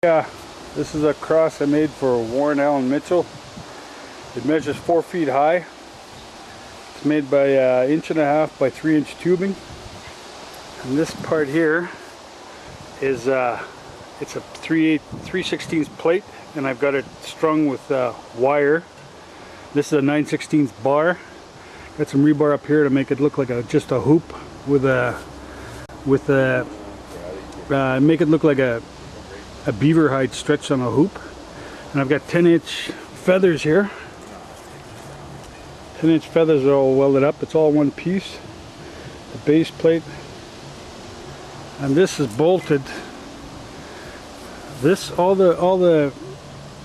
This is a cross I made for Warren Allen Mitchell. It measures 4 feet high. It's made by 1.5" by 3" tubing. And this part here is it's a 3/16 plate, and I've got it strung with wire. This is a 9/16 bar. Got some rebar up here to make it look like just a hoop with make it look like a beaver hide stretched on a hoop. And I've got 10-inch feathers here. 10-inch feathers are all welded up. It's all one piece. The base plate. And this is bolted. This all the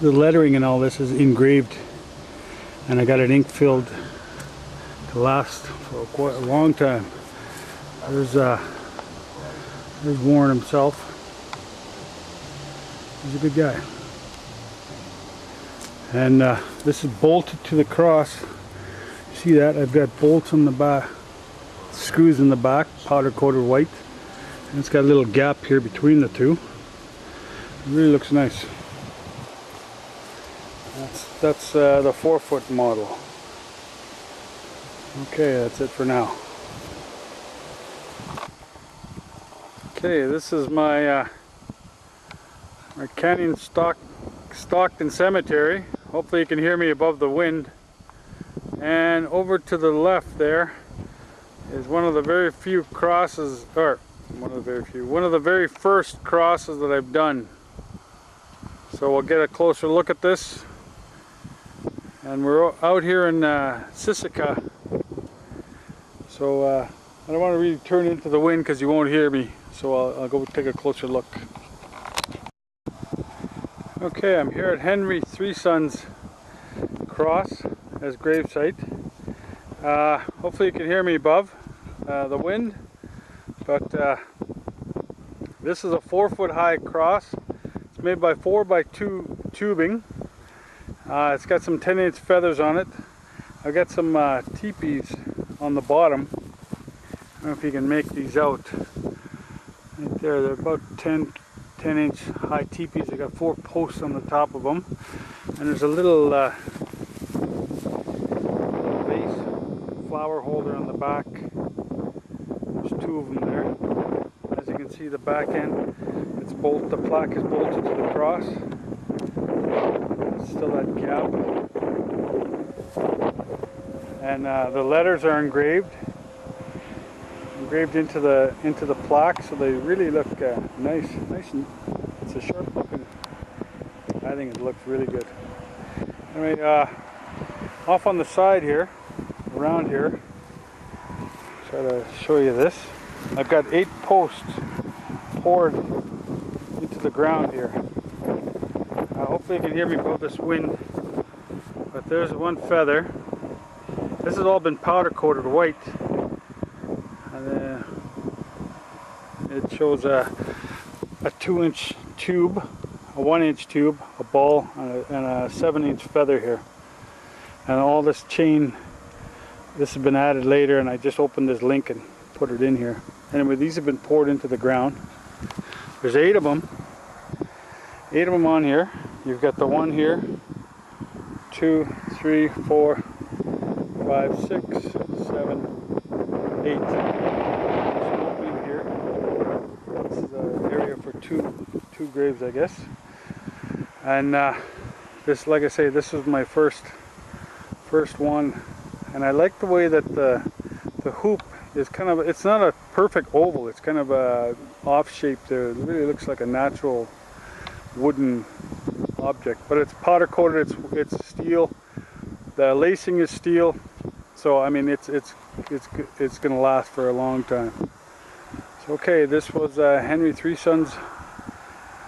lettering and all this is engraved, and I got it ink filled to last for quite a long time. There's Warren himself. He's a good guy. And this is bolted to the cross. You see that? I've got bolts on the back, screws in the back, powder coated white, and it's got a little gap here between the two. It really looks nice. That's the 4-foot model. Okay, that's it for now. Okay, this is my my canyon Stockton cemetery. Hopefully you can hear me above the wind. And over to the left there is one of the very few crosses, or one of the very first crosses that I've done. So we'll get a closer look at this. And we're out here in Sisika. So I don't want to really turn into the wind because you won't hear me. So I'll go take a closer look. Okay, I'm here at Henry Three Sons Cross as gravesite. Hopefully you can hear me above the wind. But this is a 4-foot high cross. It's made by 4x2 tubing. It's got some 10-inch feathers on it. I've got some teepees on the bottom. I don't know if you can make these out. Right there, they're about 10-inch high teepees. They got 4 posts on the top of them, and there's a little vase flower holder on the back. There's 2 of them there. As you can see, the back end, the plaque is bolted to the cross. There's still that gap, and the letters are engraved into the plaque, so they really look nice. And it's a sharp looking. I think it looks really good. Anyway, off on the side here, around here, try to show you this. I've got 8 posts poured into the ground here. Hopefully you can hear me above this wind. But there's one feather. This has all been powder coated white. And it shows a 2-inch tube, a 1-inch tube, a ball, and a 7-inch feather here. And all this chain, this has been added later, and I just opened this link and put it in here. Anyway, these have been poured into the ground. There's 8 of them. 8 of them on here. You've got the 1 here, 2, 3, 4, 5, 6, 7, 8. There's an opening here. This is an area for two graves, I guess. And this, like I say, this was my first one, and I like the way that the hoop is kind of, it's not a perfect oval, it's kind of a off shape there. It really looks like a natural wooden object, but it's powder coated, it's steel, the lacing is steel, so I mean it's gonna last for a long time. So okay, this was Henry Three Sons,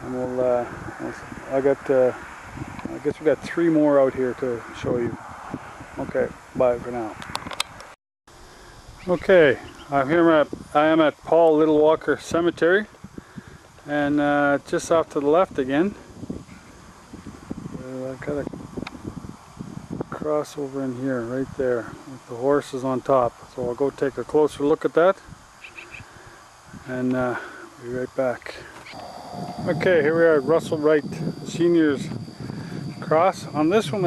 and I guess we got 3 more out here to show you. Okay, bye for now. Okay, I am at Paul Little Walker Cemetery, and just off to the left again, I've got a cross over in here, right there, with the horses on top. So I'll go take a closer look at that, and be right back. Okay, here we are at Russell Wright Senior's cross. On this one,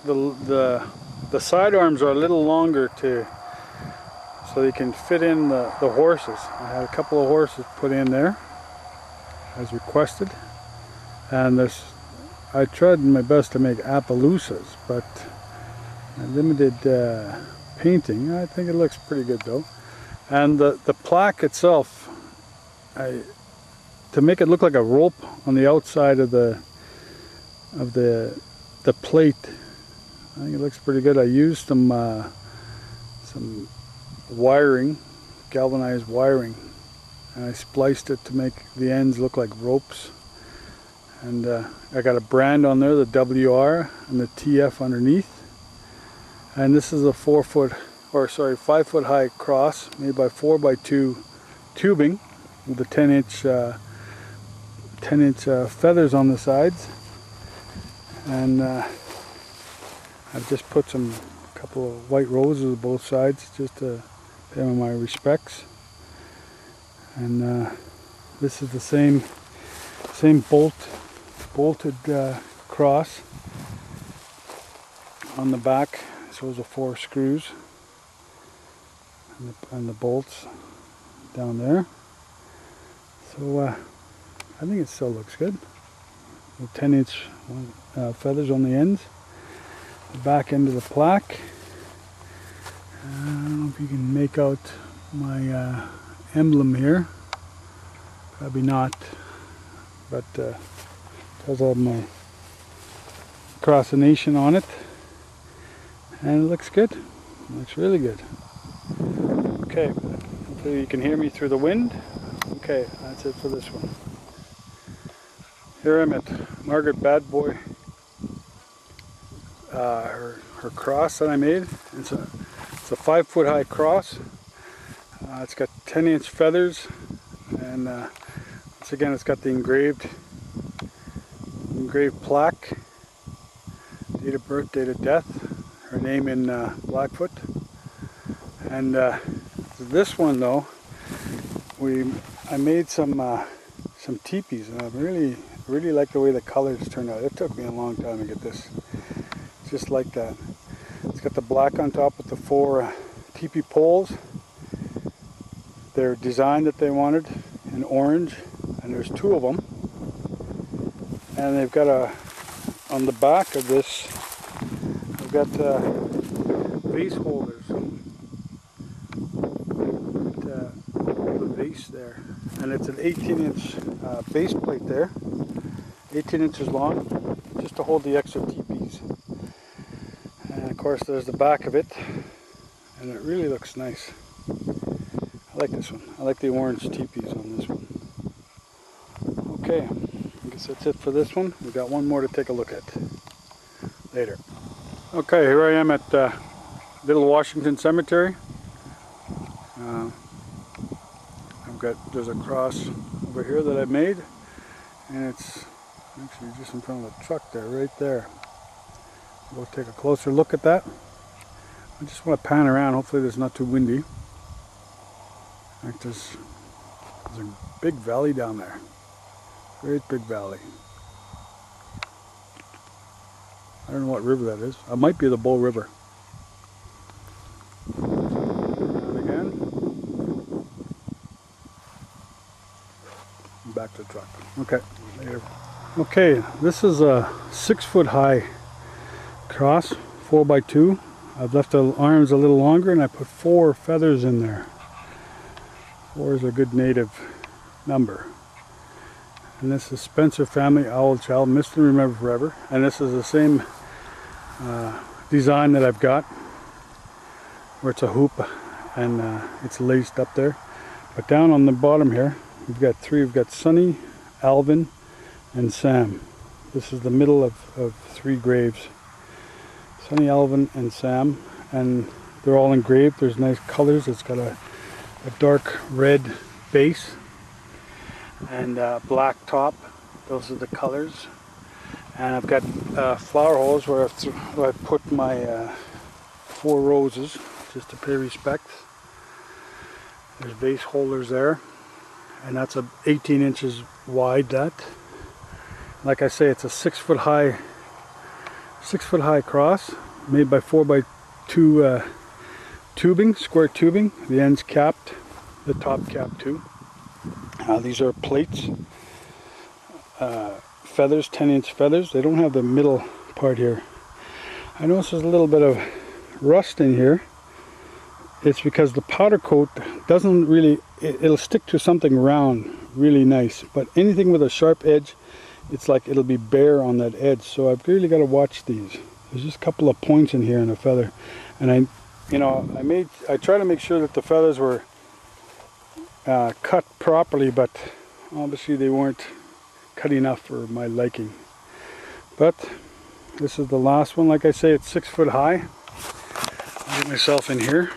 the side arms are a little longer so they can fit in the horses. I had a couple of horses put in there as requested, and I tried my best to make Appaloosas, but limited painting. I think it looks pretty good though. And the plaque itself, to make it look like a rope on the outside of the plate, I think it looks pretty good. I used some wiring, galvanized wiring, and I spliced it to make the ends look like ropes. And I got a brand on there, the WR and the TF underneath. And this is a 5 foot high cross made by 4x2 tubing with the 10 inch feathers on the sides. And I've just put a couple of white roses on both sides just to pay them my respects. And this is the same bolted cross on the back. Shows the 4 screws and the bolts down there. So I think it still looks good. The 10 inch feathers on the ends. The back end of the plaque. I don't know if you can make out my emblem here. Probably not. But it does have my Cross the Nation on it. And it looks good. It looks really good. Okay, hopefully you can hear me through the wind. Okay, that's it for this one. Here I'm at Margaret Badboy. Her cross that I made. It's a 5 foot high cross. It's got 10 inch feathers, and once again it's got the engraved plaque, date of birth, date of death, her name in Blackfoot. And this one though, I made some teepees, and I really like the way the colors turned out. It took me a long time to get this just like that. It's got the black on top with the 4 teepee poles. Their design that they wanted in orange, and there's 2 of them. And they've got on the back of this, I've got vase holders. Hold the vase there. And it's an 18 inch base plate there, 18 inches long, just to hold the extra teepees. And of course there's the back of it, and it really looks nice. I like this one. I like the orange teepees on this one. Okay, I guess that's it for this one. We've got one more to take a look at later. Okay, here I am at Little Washington Cemetery. There's a cross over here that I made, and it's actually just in front of the truck there, right there. We'll take a closer look at that. I just want to pan around. Hopefully it's not too windy. Like there's a big valley down there. Great big valley. I don't know what river that is. It might be the Bull River. And again. Back to the truck. Okay, later. Okay, this is a 6 foot high cross, 4x2. I've left the arms a little longer, and I put 4 feathers in there. 4 is a good native number. And this is Spencer Family Owl Child, Missed and Remember Forever. And this is the same design that I've got, where it's a hoop and it's laced up there. But down on the bottom here, we've got 3. We've got Sonny, Alvin, and Sam. This is the middle of 3 graves. Sonny, Alvin, and Sam. And they're all engraved. There's nice colors. It's got a dark red base and black top. Those are the colors. And I've got flower holes where I've put my 4 roses just to pay respect. There's vase holders there. and that's 18 inches wide. That, like I say, it's a 6 foot high cross made by 4x2 tubing, square tubing. The ends capped, the top capped too. These are plates, feathers, 10-inch feathers. They don't have the middle part here. I notice there's a little bit of rust in here. It's because the powder coat doesn't really, it'll stick to something round really nice, but anything with a sharp edge, it's like it'll be bare on that edge. So I've really got to watch these. There's just a couple of points in here in the feather, and I try to make sure that the feathers were cut properly, but obviously they weren't cut enough for my liking. But this is the last one. Like I say, it's 6 foot high. I'll get myself in here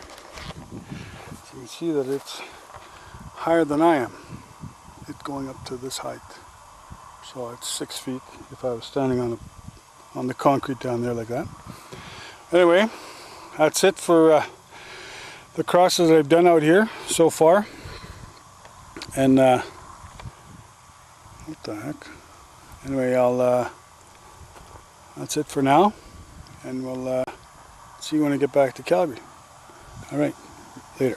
so you can see that it's higher than I am. It's going up to this height, so it's 6 feet if I was standing on the concrete down there like that. Anyway, that's it for the crosses I've done out here so far. And what the heck? Anyway, that's it for now, and we'll see you when I get back to Calgary. All right, later.